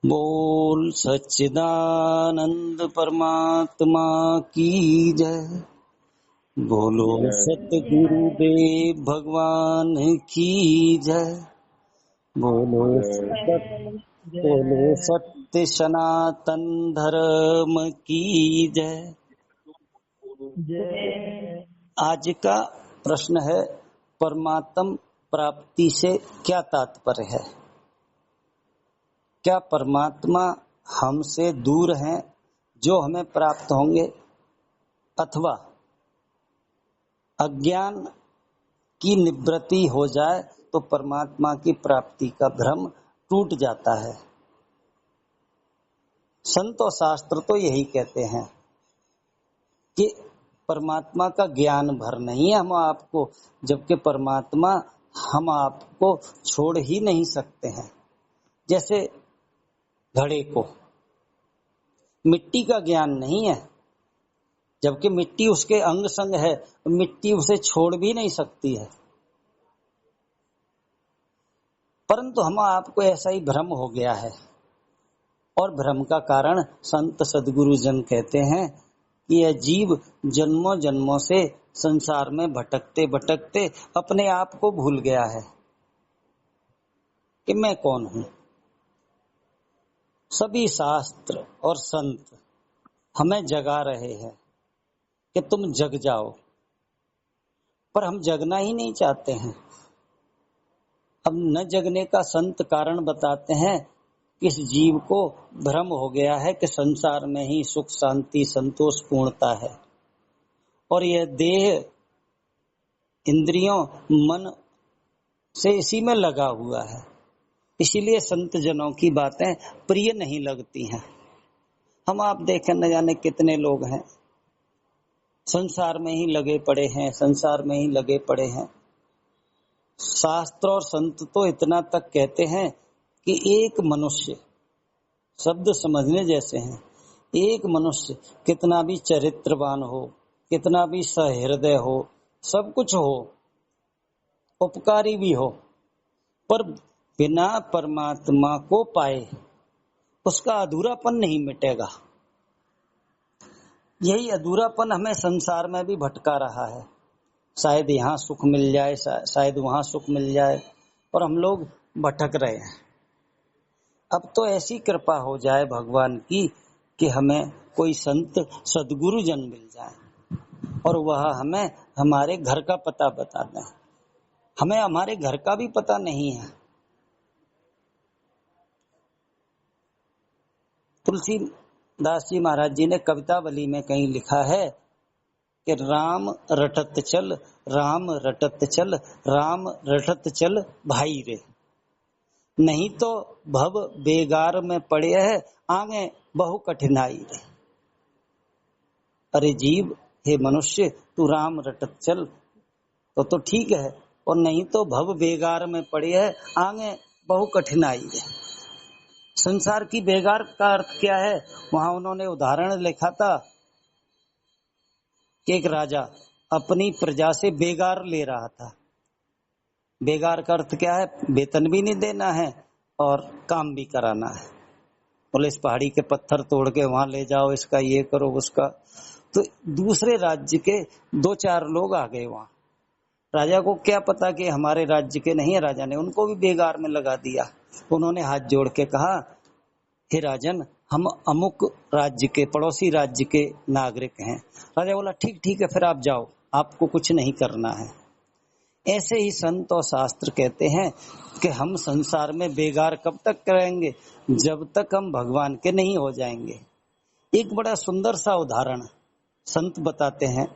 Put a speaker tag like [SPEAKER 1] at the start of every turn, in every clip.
[SPEAKER 1] बोल सच्चिदानंद परमात्मा की जय। बोलो सतगुरुदेव भगवान की जय। बोलो सत्य सनातन धर्म की जय। आज का प्रश्न है, परमात्म प्राप्ति से क्या तात्पर्य है? क्या परमात्मा हमसे दूर हैं जो हमें प्राप्त होंगे, अथवा अज्ञान की निवृत्ति हो जाए तो परमात्मा की प्राप्ति का भ्रम टूट जाता है? संत और शास्त्र तो यही कहते हैं कि परमात्मा का ज्ञान भर नहीं है हम आपको, जबकि परमात्मा हम आपको छोड़ ही नहीं सकते हैं। जैसे घड़े को मिट्टी का ज्ञान नहीं है, जबकि मिट्टी उसके अंग संग है, मिट्टी उसे छोड़ भी नहीं सकती है। परंतु हम आपको ऐसा ही भ्रम हो गया है, और भ्रम का कारण संत सद्गुरु जन कहते हैं कि यह जीव जन्मों जन्मों से संसार में भटकते भटकते अपने आप को भूल गया है कि मैं कौन हूं। सभी शास्त्र और संत हमें जगा रहे हैं कि तुम जग जाओ, पर हम जगना ही नहीं चाहते हैं। अब न जगने का संत कारण बताते हैं कि इस जीव को भ्रम हो गया है कि संसार में ही सुख शांति संतोष पूर्णता है, और यह देह इंद्रियों मन से इसी में लगा हुआ है। इसीलिए संत जनों की बातें प्रिय नहीं लगती हैं। हम आप देखें, न जाने कितने लोग हैं संसार में ही लगे पड़े हैं, संसार में ही लगे पड़े हैं। शास्त्र और संत तो इतना तक कहते हैं कि एक मनुष्य, शब्द समझने जैसे हैं, एक मनुष्य कितना भी चरित्रवान हो, कितना भी सहृदय हो, सब कुछ हो, उपकारी भी हो, पर बिना परमात्मा को पाए उसका अधूरापन नहीं मिटेगा। यही अधूरापन हमें संसार में भी भटका रहा है। शायद यहाँ सुख मिल जाए, शायद वहां सुख मिल जाए, और हम लोग भटक रहे हैं। अब तो ऐसी कृपा हो जाए भगवान की कि हमें कोई संत सद्गुरु जन मिल जाए और वह हमें हमारे घर का पता बता दें। हमें हमारे घर का भी पता नहीं है। तुलसीदास जी महाराज जी ने कवितावली में कहीं लिखा है कि राम रटत चल, राम रटत चल, राम रटत चल भाई रे, नहीं तो भव बेगार में पड़े है आगे बहु कठिनाई रे। अरे जीव, हे मनुष्य, तू राम रटत चल तो ठीक है, और नहीं तो भव बेगार में पड़े है आगे बहु कठिनाई रे। संसार की बेगार का अर्थ क्या है? वहां उन्होंने उदाहरण लिखा था कि एक राजा अपनी प्रजा से बेगार ले रहा था। बेगार का अर्थ क्या है? वेतन भी नहीं देना है और काम भी कराना है। बोले इस पहाड़ी के पत्थर तोड़ के वहां ले जाओ, इसका ये करो उसका। तो दूसरे राज्य के 2-4 लोग आ गए वहां। राजा को क्या पता कि हमारे राज्य के नहीं है। राजा ने उनको भी बेगार में लगा दिया। उन्होंने हाथ जोड़ के कहा, हे राजन, हम अमुक राज्य के, पड़ोसी राज्य के नागरिक हैं। राजा बोला ठीक है, फिर आप जाओ, आपको कुछ नहीं करना है। ऐसे ही संत और शास्त्र कहते हैं कि हम संसार में बेगार कब तक करेंगे? जब तक हम भगवान के नहीं हो जाएंगे। एक बड़ा सुंदर सा उदाहरण संत बताते हैं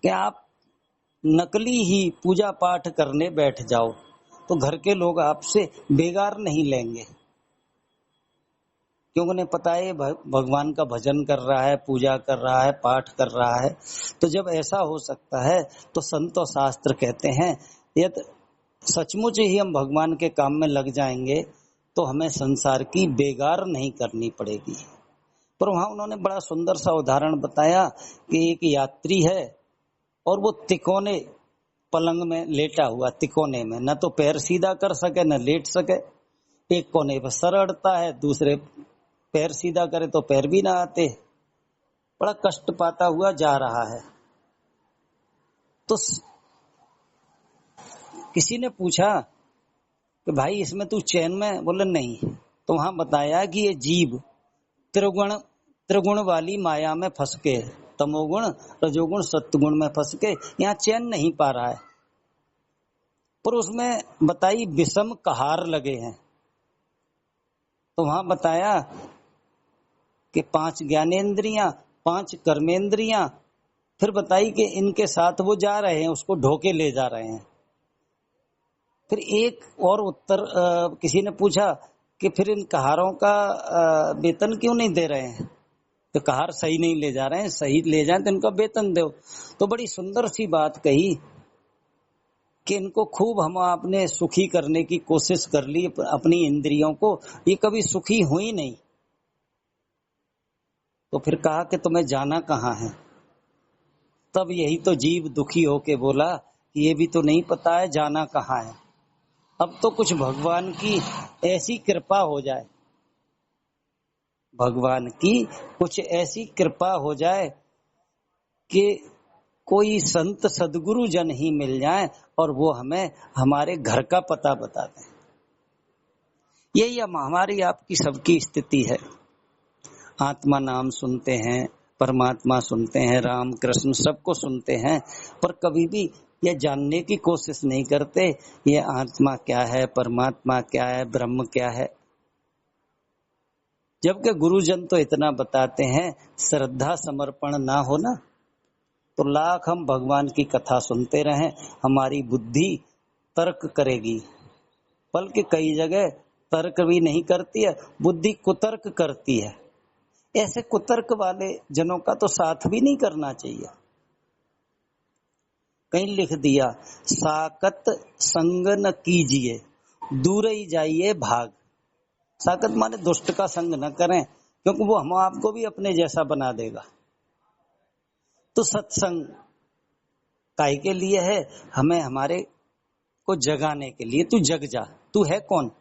[SPEAKER 1] कि आप नकली ही पूजा पाठ करने बैठ जाओ तो घर के लोग आपसे बेगार नहीं लेंगे, क्योंकि उन्हें पता है भगवान का भजन कर रहा है, पूजा कर रहा है, पाठ कर रहा है। तो जब ऐसा हो सकता है तो संत और शास्त्र कहते हैं यदि सचमुच ही हम भगवान के काम में लग जाएंगे तो हमें संसार की बेगार नहीं करनी पड़ेगी। पर वहां उन्होंने बड़ा सुंदर सा उदाहरण बताया कि एक यात्री है और वो तिकोने पलंग में लेटा हुआ, तिकोने में, न तो पैर सीधा कर सके न लेट सके, एक कोने पर सर अड़ता है, दूसरे पैर सीधा करे तो पैर भी ना आते, बड़ा कष्ट पाता हुआ जा रहा है। तो किसी ने पूछा कि भाई इसमें तू चैन में? बोले नहीं। तो वहां बताया कि ये जीव त्रिगुण वाली माया में फंस के, तमोगुण रजोगुण सत्वगुण में फंस के यहाँ चैन नहीं पा रहा है। पर उसमें बताई विषम कहार लगे हैं। तो वहां बताया कि 5 ज्ञानेंद्रियां, 5 कर्मेंद्रियां, फिर बताई कि इनके साथ वो जा रहे हैं, उसको ढोके ले जा रहे हैं। फिर एक और उत्तर किसी ने पूछा कि फिर इन कहारों का वेतन क्यों नहीं दे रहे हैं? तो कहार सही नहीं ले जा रहे हैं, सही ले जाए तो इनका वेतन दो। तो बड़ी सुंदर सी बात कही कि इनको खूब हम आपने सुखी करने की कोशिश कर ली अपनी इंद्रियों को, ये कभी सुखी हुई नहीं। तो फिर कहा कि तुम्हें जाना कहाँ है? तब यही तो जीव दुखी होके बोला कि ये भी तो नहीं पता है जाना कहाँ है। अब तो कुछ भगवान की ऐसी कृपा हो जाए, भगवान की कुछ ऐसी कृपा हो जाए कि कोई संत सदगुरु जन ही मिल जाए और वो हमें हमारे घर का पता बता दें। यही हमारी आपकी सबकी स्थिति है। आत्मा नाम सुनते हैं, परमात्मा सुनते हैं, राम कृष्ण सबको सुनते हैं, पर कभी भी ये जानने की कोशिश नहीं करते ये आत्मा क्या है, परमात्मा क्या है, ब्रह्म क्या है। जबकि गुरुजन तो इतना बताते हैं, श्रद्धा समर्पण ना हो ना तो लाख हम भगवान की कथा सुनते रहें, हमारी बुद्धि तर्क करेगी, बल्कि कई जगह तर्क भी नहीं करती है, बुद्धि कुतर्क करती है। ऐसे कुतर्क वाले जनों का तो साथ भी नहीं करना चाहिए। कहीं लिख दिया, साकत संग न कीजिए, दूर ही जाइए भाग। साकत माने दुष्ट का संग न करें, क्योंकि वो हम आपको भी अपने जैसा बना देगा। तो सत्संग काहे के लिए है? हमें हमारे को जगाने के लिए। तू जग जा, तू है कौन?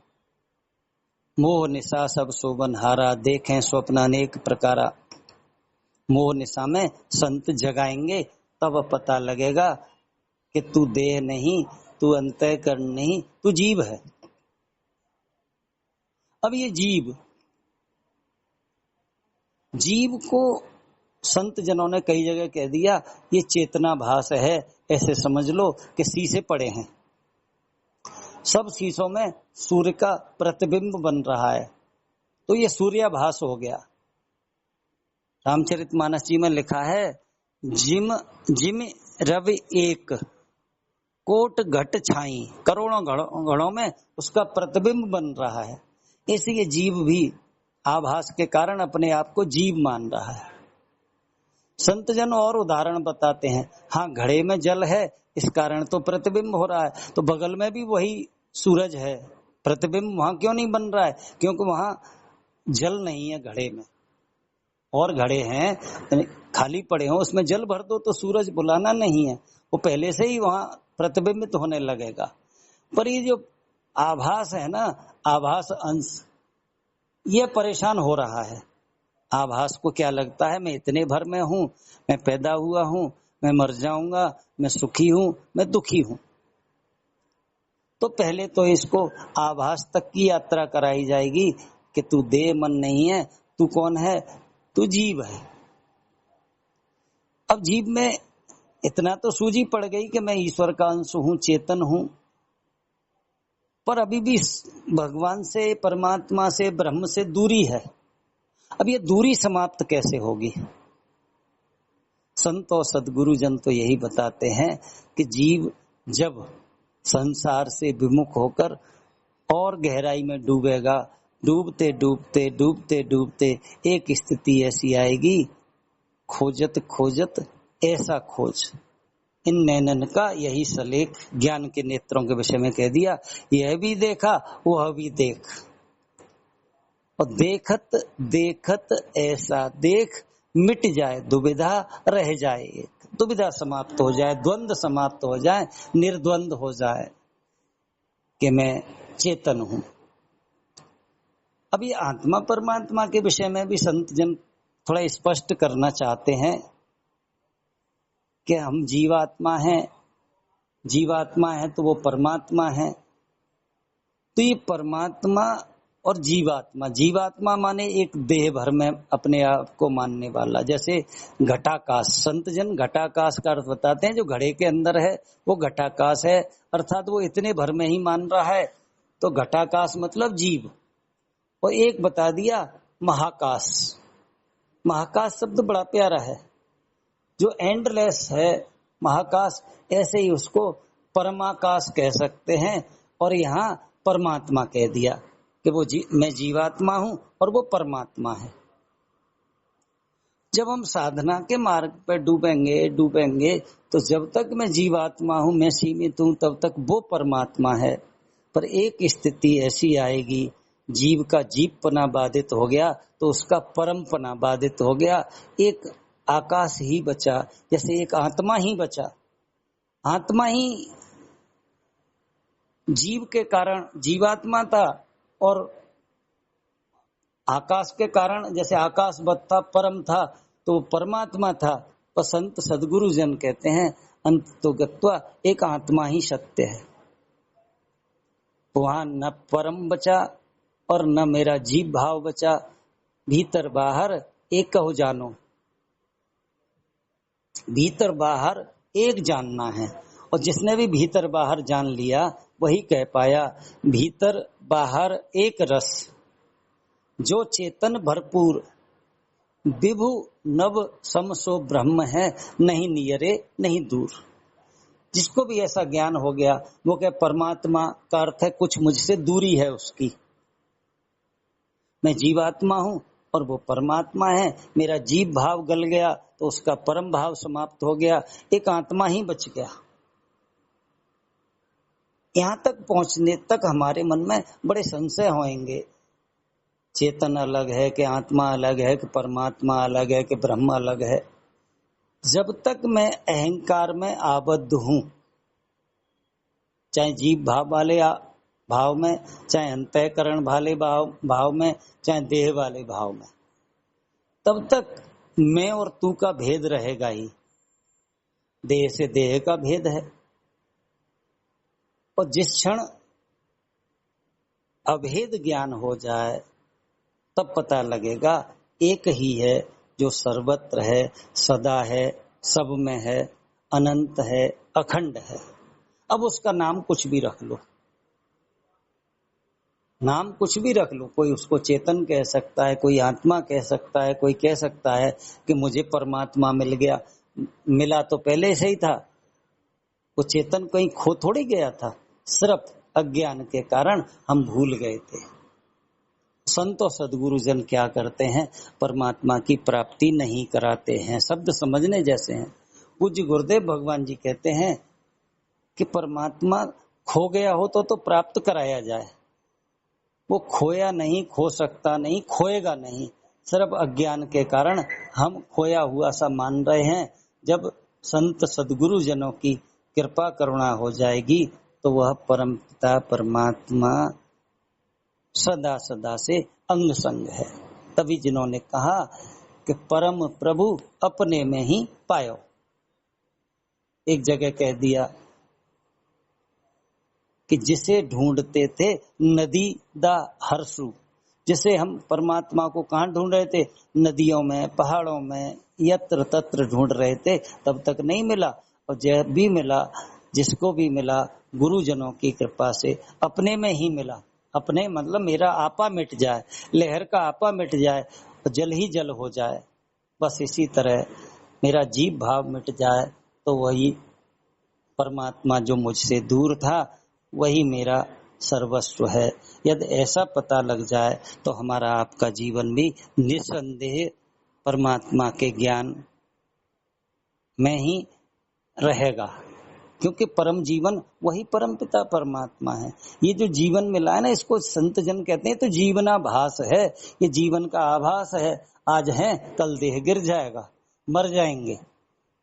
[SPEAKER 1] मोह निशा सब शोभन हारा, देखें स्वप्न अनेक प्रकारा। मोह निशा में संत जगाएंगे तब पता लगेगा कि तू देह नहीं, तू अंतःकरण नहीं, तू जीव है। अब ये जीव को संत जनों ने कई जगह कह दिया ये चेतना भास है, ऐसे समझ लो कि शीशे पड़े हैं, सब शीशों में सूर्य का प्रतिबिंब बन रहा है, तो ये सूर्याभास हो गया। रामचरितमानस जी में लिखा है, जिम जिम रवि एक कोट घट छाई, करोड़ों घड़ों में उसका प्रतिबिंब बन रहा है। इसलिए जीव भी आभास के कारण अपने आप को जीव मान रहा है। संत जन और उदाहरण बताते हैं, हाँ घड़े में जल है इस कारण तो प्रतिबिंब हो रहा है, तो बगल में भी वही सूरज है, प्रतिबिंब वहां क्यों नहीं बन रहा है? क्योंकि वहां जल नहीं है घड़े में। और घड़े हैं खाली पड़े हो, उसमें जल भर दो तो सूरज बुलाना नहीं है, वो पहले से ही वहां प्रतिबिंबित होने लगेगा। पर ये जो आभास है ना, आभास अंश, ये परेशान हो रहा है। आभास को क्या लगता है, मैं इतने भर में हूं, मैं पैदा हुआ हूं, मैं मर जाऊंगा, मैं सुखी हूं, मैं दुखी हूं। तो पहले तो इसको आभास तक की यात्रा कराई जाएगी कि तू देह मन नहीं है, तू कौन है? तू जीव है। अब जीव में इतना तो सूझी पड़ गई कि मैं ईश्वर का अंश हूं, चेतन हूं, पर अभी भी भगवान से, परमात्मा से, ब्रह्म से दूरी है। अब ये दूरी समाप्त कैसे होगी? संत और सदगुरु जन तो यही बताते हैं कि जीव जब संसार से विमुख होकर और गहराई में डूबेगा, डूबते डूबते डूबते डूबते एक स्थिति ऐसी आएगी, खोजत खोजत ऐसा खोज। इन नैनन का यही सलेख ज्ञान के नेत्रों के विषय में कह दिया, यह भी देखा वह भी देख, और देखत देखत ऐसा देख, मिट जाए दुविधा रह जाए एक। दुविधा समाप्त हो जाए, द्वंद्व समाप्त हो जाए, निर्द्वंद हो जाए कि मैं चेतन हूं। अभी आत्मा परमात्मा के विषय में भी संत जन थोड़ा स्पष्ट करना चाहते हैं कि हम जीवात्मा हैं, जीवात्मा है तो वो परमात्मा है। तो ये परमात्मा और जीवात्मा, जीवात्मा माने एक देह भर में अपने आप को मानने वाला, जैसे घटाकाश, संत जन घटाकाश का अर्थ बताते हैं, जो घड़े के अंदर है वो घटाकाश है, अर्थात वो इतने भर में ही मान रहा है, तो घटाकाश मतलब जीव। और एक बता दिया महाकाश, महाकाश शब्द बड़ा प्यारा है, जो एंडलेस है महाकाश, ऐसे ही उसको परमाकाश कह सकते हैं। और यहाँ परमात्मा कह दिया कि वो मैं जीवात्मा हूं और वो परमात्मा है। जब हम साधना के मार्ग पर डूबेंगे तो जब तक मैं जीवात्मा हूं, मैं सीमित हूं, तब तक वो परमात्मा है। पर एक स्थिति ऐसी आएगी, जीव का जीवपना बाधित हो गया तो उसका परमपना बाधित हो गया, एक आकाश ही बचा, जैसे एक आत्मा ही बचा। आत्मा ही जीव के कारण जीवात्मा था और आकाश के कारण, जैसे आकाशवत था, परम था, तो परमात्मा था। पर संत सदगुरु जन कहते हैं अंत तो गत्वा एक आत्मा ही सत्य है। वहां न परम बचा और न मेरा जीव भाव बचा, भीतर बाहर एक हो जानो, भीतर बाहर एक जानना है। और जिसने भी भीतर बाहर जान लिया वही कह पाया भीतर बाहर एक रस, जो चेतन भरपूर विभु नव समसो ब्रह्म है, नहीं नियरे नहीं दूर। जिसको भी ऐसा ज्ञान हो गया वो कह परमात्मा का अर्थ है कुछ मुझसे दूरी है उसकी, मैं जीवात्मा हूं और वो परमात्मा है। मेरा जीव भाव गल गया तो उसका परम भाव समाप्त हो गया, एक आत्मा ही बच गया। यहां तक पहुंचने तक हमारे मन में बड़े संशय होंगे, चेतन अलग है कि आत्मा अलग है कि परमात्मा अलग है कि ब्रह्म अलग है। जब तक मैं अहंकार में आबद्ध हूं, चाहे जीव भाव वाले भाव में, चाहे अंतःकरण वाले भाव में, चाहे देह वाले भाव में, तब तक मैं और तू का भेद रहेगा ही। देह से देह का भेद है। और जिस क्षण अभेद ज्ञान हो जाए तब पता लगेगा एक ही है जो सर्वत्र है, सदा है, सब में है, अनंत है, अखंड है। अब उसका नाम कुछ भी रख लो, नाम कुछ भी रख लो, कोई उसको चेतन कह सकता है, कोई आत्मा कह सकता है, कोई कह सकता है कि मुझे परमात्मा मिल गया। मिला तो पहले से ही था, वो चेतन कहीं खो थोड़ी गया था, सिर्फ अज्ञान के कारण हम भूल गए थे। संत और सदगुरु जन क्या करते हैं, परमात्मा की प्राप्ति नहीं कराते हैं। शब्द समझने जैसे हैं। पूज्य गुरुदेव भगवान जी कहते हैं कि परमात्मा खो गया हो तो प्राप्त कराया जाए। वो खोया नहीं, खो सकता नहीं, खोएगा नहीं, सिर्फ अज्ञान के कारण हम खोया हुआ सा मान रहे हैं। जब संत सदगुरु जनों की कृपा करुणा हो जाएगी तो वह परम पिता परमात्मा सदा सदा से अंग संग है। तभी जिन्होंने कहा कि परम प्रभु अपने में ही पायो। एक जगह कह दिया कि जिसे ढूंढते थे नदी दा हरसू, जिसे हम परमात्मा को कहाँ ढूंढ रहे थे, नदियों में, पहाड़ों में, यत्र तत्र ढूंढ रहे थे, तब तक नहीं मिला। और जब भी मिला, जिसको भी मिला, गुरुजनों की कृपा से अपने में ही मिला। अपने मतलब मेरा आपा मिट जाए, लहर का आपा मिट जाए और जल ही जल हो जाए, बस इसी तरह मेरा जीव भाव मिट जाए तो वही परमात्मा जो मुझसे दूर था वही मेरा सर्वस्व है। यदि ऐसा पता लग जाए तो हमारा आपका जीवन भी निस्संदेह परमात्मा के ज्ञान में ही रहेगा, क्योंकि परम जीवन वही परम पिता परमात्मा है। ये जो जीवन मिला है ना, इसको संत जन कहते हैं तो जीवनाभास है, ये जीवन का आभास है। आज है कल देह गिर जाएगा, मर जाएंगे,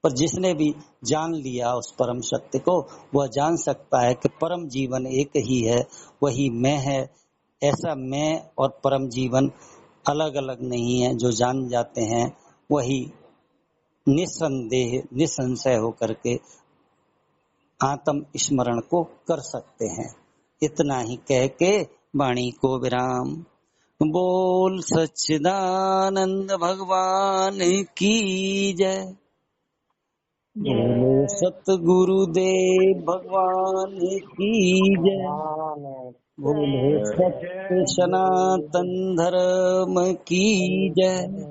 [SPEAKER 1] पर जिसने भी जान लिया उस परम सत्य को, वह जान सकता है कि परम जीवन एक ही है, वही मैं है। ऐसा मैं और परम जीवन अलग अलग नहीं है। जो जान जाते हैं वही निसंदेह निसंशय होकर के आत्म स्मरण को कर सकते हैं। इतना ही कह के वाणी को विराम। बोल सच्चिदानंद भगवान की जय। बोलो सतगुरुदेव भगवान की जय। बोलो सत्य सनातन धर्म की जय।